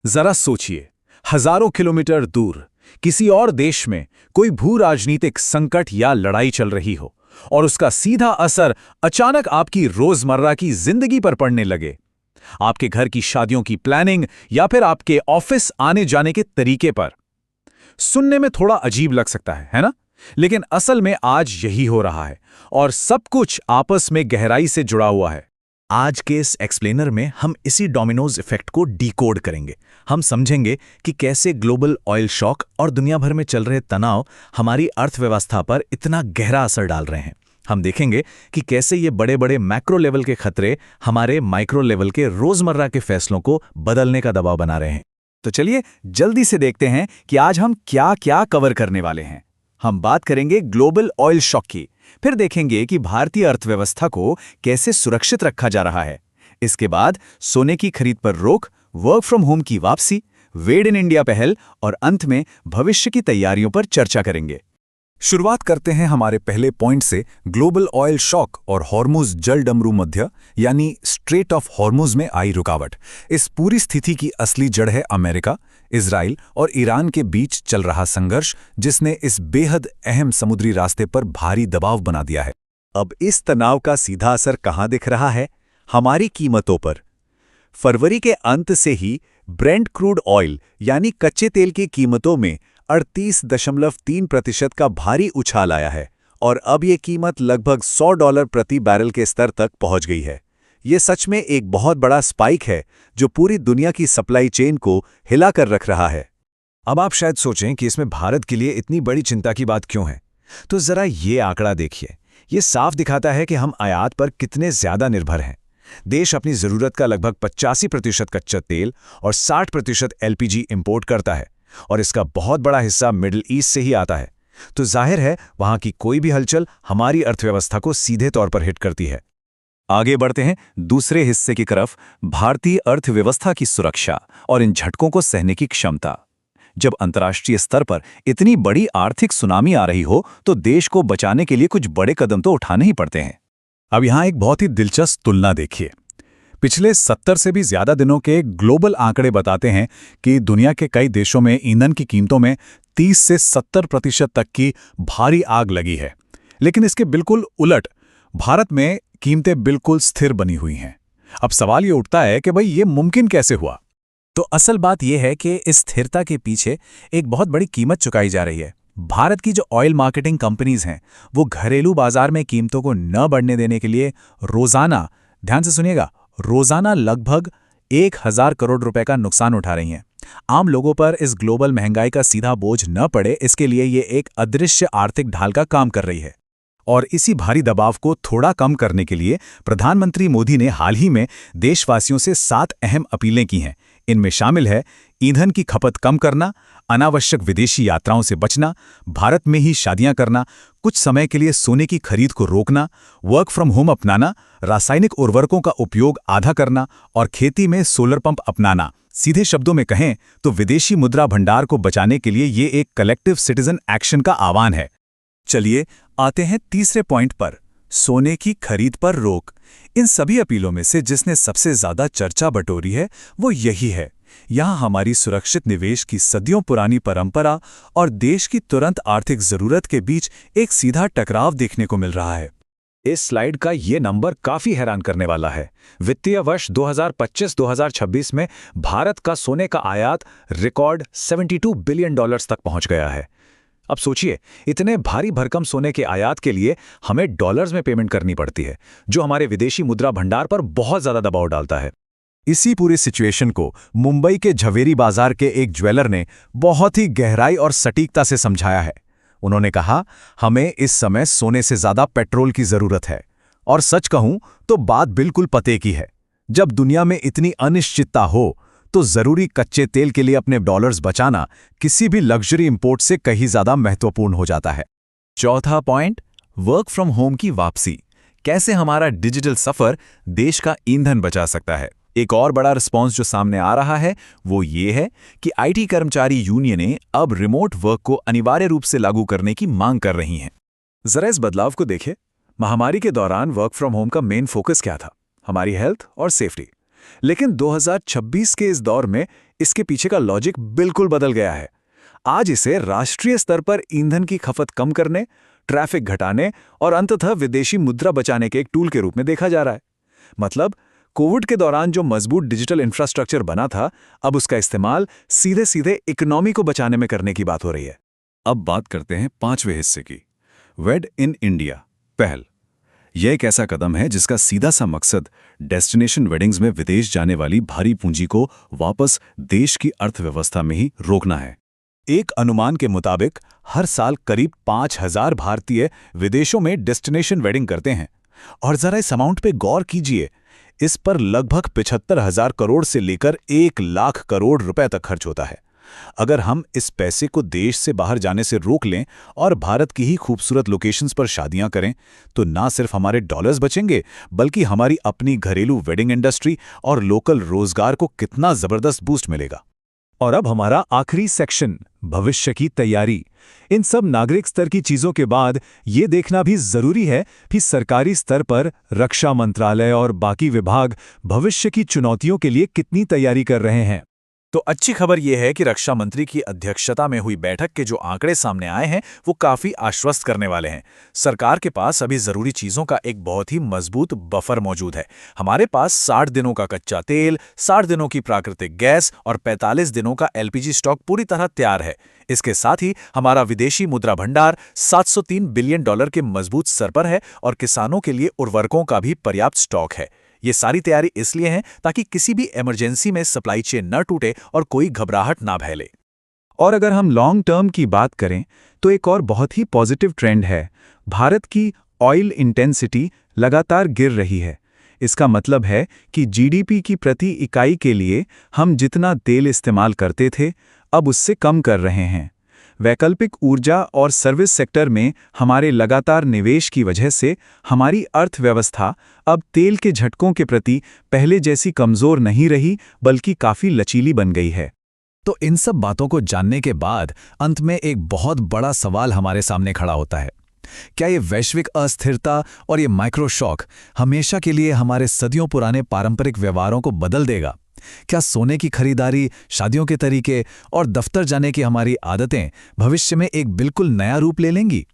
जरा सोचिए, हजारों किलोमीटर दूर किसी और देश में कोई भू राजनीतिक संकट या लड़ाई चल रही हो और उसका सीधा असर अचानक आपकी रोजमर्रा की जिंदगी पर पड़ने लगे। आपके घर की शादियों की प्लानिंग या फिर आपके ऑफिस आने जाने के तरीके पर। सुनने में थोड़ा अजीब लग सकता है ना? लेकिन असल में आज यही हो रहा है और सब कुछ आपस में गहराई से जुड़ा हुआ है। आज के इस एक्सप्लेनर में हम इसी डोमिनोज इफेक्ट को डिकोड करेंगे। हम समझेंगे कि कैसे ग्लोबल ऑयल शॉक और दुनिया भर में चल रहे तनाव हमारी अर्थव्यवस्था पर इतना गहरा असर डाल रहे हैं। हम देखेंगे कि कैसे ये बड़े बड़े मैक्रो लेवल के खतरे हमारे माइक्रो लेवल के रोजमर्रा के फैसलों को बदलने का दबाव बना रहे हैं। तो चलिए जल्दी से देखते हैं कि आज हम क्या क्या कवर करने वाले हैं। हम बात करेंगे ग्लोबल ऑयल शॉक की, फिर देखेंगे कि भारतीय अर्थव्यवस्था को कैसे सुरक्षित रखा जा रहा है। इसके बाद सोने की खरीद पर रोक, वर्क फ्रॉम होम की वापसी, वेड इन इंडिया पहल और अंत में भविष्य की तैयारियों पर चर्चा करेंगे। शुरुआत करते हैं हमारे पहले पॉइंट से, ग्लोबल ऑयल शॉक और हॉर्मुज जलडमरू मध्य यानी स्ट्रेट ऑफ हॉर्मुज में आई रुकावट। इस पूरी स्थिति की असली जड़ है अमेरिका, इजराइल और ईरान के बीच चल रहा संघर्ष, जिसने इस बेहद अहम समुद्री रास्ते पर भारी दबाव बना दिया है। अब इस तनाव का सीधा असर कहाँ दिख रहा है? हमारी कीमतों पर। फरवरी के अंत से ही ब्रेंट क्रूड ऑयल यानी कच्चे तेल की कीमतों में 38.3% का भारी उछाल आया है और अब ये कीमत लगभग $100 प्रति बैरल के स्तर तक पहुंच गई है। ये सच में एक बहुत बड़ा स्पाइक है जो पूरी दुनिया की सप्लाई चेन को हिलाकर रख रहा है। अब आप शायद सोचें कि इसमें भारत के लिए इतनी बड़ी चिंता की बात क्यों है, तो जरा ये आंकड़ा देखिए। ये साफ दिखाता है कि हम आयात पर कितने ज्यादा निर्भर हैं। देश अपनी जरूरत का लगभग 85% कच्चा तेल और 60% एलपीजी इंपोर्ट करता है और इसका बहुत बड़ा हिस्सा मिडिल ईस्ट से ही आता है। तो जाहिर है वहां की कोई भी हलचल हमारी अर्थव्यवस्था को सीधे तौर पर हिट करती है। आगे बढ़ते हैं दूसरे हिस्से की तरफ, भारतीय अर्थव्यवस्था की सुरक्षा और इन झटकों को सहने की क्षमता। जब अंतर्राष्ट्रीय स्तर पर इतनी बड़ी आर्थिक सुनामी आ रही हो तो देश को बचाने के लिए कुछ बड़े कदम तो उठाने ही पड़ते हैं। अब यहां एक बहुत ही दिलचस्प तुलना देखिए। पिछले 70 से भी ज्यादा दिनों के ग्लोबल आंकड़े बताते हैं कि दुनिया के कई देशों में ईंधन की कीमतों में 30 से 70% तक की भारी आग लगी है। लेकिन इसके बिल्कुल उलट भारत में कीमतें बिल्कुल स्थिर बनी हुई हैं। अब सवाल ये उठता है कि भाई ये मुमकिन कैसे हुआ? तो असल बात यह है कि इस स्थिरता के पीछे एक बहुत बड़ी कीमत चुकाई जा रही है। भारत की जो ऑयल मार्केटिंग कंपनीज हैं वो घरेलू बाजार में कीमतों को न बढ़ने देने के लिए रोजाना, ध्यान से सुनिएगा, रोजाना लगभग 1000 करोड़ रुपए का नुकसान उठा रही हैं। आम लोगों पर इस ग्लोबल महंगाई का सीधा बोझ न पड़े, इसके लिए ये एक अदृश्य आर्थिक ढाल का काम कर रही है। और इसी भारी दबाव को थोड़ा कम करने के लिए प्रधानमंत्री मोदी ने हाल ही में देशवासियों से 7 अहम अपीलें की हैं। इनमें शामिल है ईंधन की खपत कम करना, अनावश्यक विदेशी यात्राओं से बचना, भारत में ही शादियां करना, कुछ समय के लिए सोने की खरीद को रोकना, वर्क फ्रॉम होम अपनाना, रासायनिक उर्वरकों का उपयोग आधा करना और खेती में सोलर पंप अपनाना। सीधे शब्दों में कहें तो विदेशी मुद्रा भंडार को बचाने के लिए ये एक कलेक्टिव सिटीजन एक्शन का आह्वान है। चलिए आते हैं तीसरे पॉइंट पर, सोने की खरीद पर रोक। इन सभी अपीलों में से जिसने सबसे ज्यादा चर्चा बटोरी है वो यही है। यहां हमारी सुरक्षित निवेश की सदियों पुरानी परंपरा और देश की तुरंत आर्थिक जरूरत के बीच एक सीधा टकराव देखने को मिल रहा है। इस स्लाइड का ये नंबर काफी हैरान करने वाला है। वित्तीय वर्ष 2025-2026 में भारत का सोने का आयात रिकॉर्ड $72 बिलियन तक पहुंच गया है। अब सोचिए, इतने भारी भरकम सोने के आयात के लिए हमें डॉलर्स में पेमेंट करनी पड़ती है, जो हमारे विदेशी मुद्रा भंडार पर बहुत ज्यादा दबाव डालता है। इसी पूरी सिचुएशन को मुंबई के झवेरी बाजार के एक ज्वेलर ने बहुत ही गहराई और सटीकता से समझाया है। उन्होंने कहा, हमें इस समय सोने से ज्यादा पेट्रोल की जरूरत है। और सच कहूं तो बात बिल्कुल पते की है। जब दुनिया में इतनी अनिश्चितता हो तो जरूरी कच्चे तेल के लिए अपने डॉलर्स बचाना किसी भी लग्जरी इंपोर्ट से कहीं ज्यादा महत्वपूर्ण हो जाता है। चौथा पॉइंट, वर्क फ्रॉम होम की वापसी। कैसे हमारा डिजिटल सफर देश का ईंधन बचा सकता है। एक और बड़ा रिस्पॉन्स जो सामने आ रहा है वो ये है कि आईटी कर्मचारी यूनियनें अब रिमोट वर्क को अनिवार्य रूप से लागू करने की मांग कर रही हैं। जरा इस बदलाव को देखें। महामारी के दौरान वर्क फ्रॉम होम का मेन फोकस क्या था? हमारी हेल्थ और सेफ्टी। लेकिन 2026 के इस दौर में इसके पीछे का लॉजिक बिल्कुल बदल गया है। आज इसे राष्ट्रीय स्तर पर ईंधन की खपत कम करने, ट्रैफिक घटाने और अंततः विदेशी मुद्रा बचाने के एक टूल के रूप में देखा जा रहा है। मतलब कोविड के दौरान जो मजबूत डिजिटल इंफ्रास्ट्रक्चर बना था, अब उसका इस्तेमाल सीधे सीधे इकोनॉमी को बचाने में करने की बात हो रही है। अब बात करते हैं 5वें हिस्से की, वेड इन इंडिया पहल। यह एक ऐसा कदम है जिसका सीधा सा मकसद डेस्टिनेशन वेडिंग्स में विदेश जाने वाली भारी पूंजी को वापस देश की अर्थव्यवस्था में ही रोकना है। एक अनुमान के मुताबिक हर साल करीब 5,000 भारतीय विदेशों में डेस्टिनेशन वेडिंग करते हैं। और जरा इस अमाउंट पे गौर कीजिए, इस पर लगभग 75,000 करोड़ से लेकर 1 लाख करोड़ रुपए तक खर्च होता है। अगर हम इस पैसे को देश से बाहर जाने से रोक लें और भारत की ही खूबसूरत लोकेशंस पर शादियां करें, तो ना सिर्फ हमारे डॉलर्स बचेंगे, बल्कि हमारी अपनी घरेलू वेडिंग इंडस्ट्री और लोकल रोजगार को कितना जबरदस्त बूस्ट मिलेगा। और अब हमारा आखिरी सेक्शन, भविष्य की तैयारी। इन सब नागरिक स्तर की चीजों के बाद ये देखना भी जरूरी है कि सरकारी स्तर पर रक्षा मंत्रालय और बाकी विभाग भविष्य की चुनौतियों के लिए कितनी तैयारी कर रहे हैं। तो अच्छी खबर यह है कि रक्षा मंत्री की अध्यक्षता में हुई बैठक के जो आंकड़े सामने आए हैं वो काफी आश्वस्त करने वाले हैं। सरकार के पास अभी जरूरी चीजों का एक बहुत ही मजबूत बफर मौजूद है। हमारे पास 60 दिनों का कच्चा तेल, 60 दिनों की प्राकृतिक गैस और 45 दिनों का एलपीजी स्टॉक पूरी तरह तैयार है। इसके साथ ही हमारा विदेशी मुद्रा भंडार $703 बिलियन के मजबूत स्तर पर है और किसानों के लिए उर्वरकों का भी पर्याप्त स्टॉक है। ये सारी तैयारी इसलिए है ताकि किसी भी इमरजेंसी में सप्लाई चेन न टूटे और कोई घबराहट ना फैले। और अगर हम लॉन्ग टर्म की बात करें तो एक और बहुत ही पॉजिटिव ट्रेंड है। भारत की ऑयल इंटेंसिटी लगातार गिर रही है। इसका मतलब है कि जीडीपी की प्रति इकाई के लिए हम जितना तेल इस्तेमाल करते थे, अब उससे कम कर रहे हैं। वैकल्पिक ऊर्जा और सर्विस सेक्टर में हमारे लगातार निवेश की वजह से हमारी अर्थव्यवस्था अब तेल के झटकों के प्रति पहले जैसी कमजोर नहीं रही, बल्कि काफी लचीली बन गई है। तो इन सब बातों को जानने के बाद अंत में एक बहुत बड़ा सवाल हमारे सामने खड़ा होता है। क्या ये वैश्विक अस्थिरता और ये माइक्रो शॉक हमेशा के लिए हमारे सदियों पुराने पारंपरिक व्यवहारों को बदल देगा? क्या सोने की खरीदारी, शादियों के तरीके और दफ्तर जाने की हमारी आदतें भविष्य में एक बिल्कुल नया रूप ले लेंगी?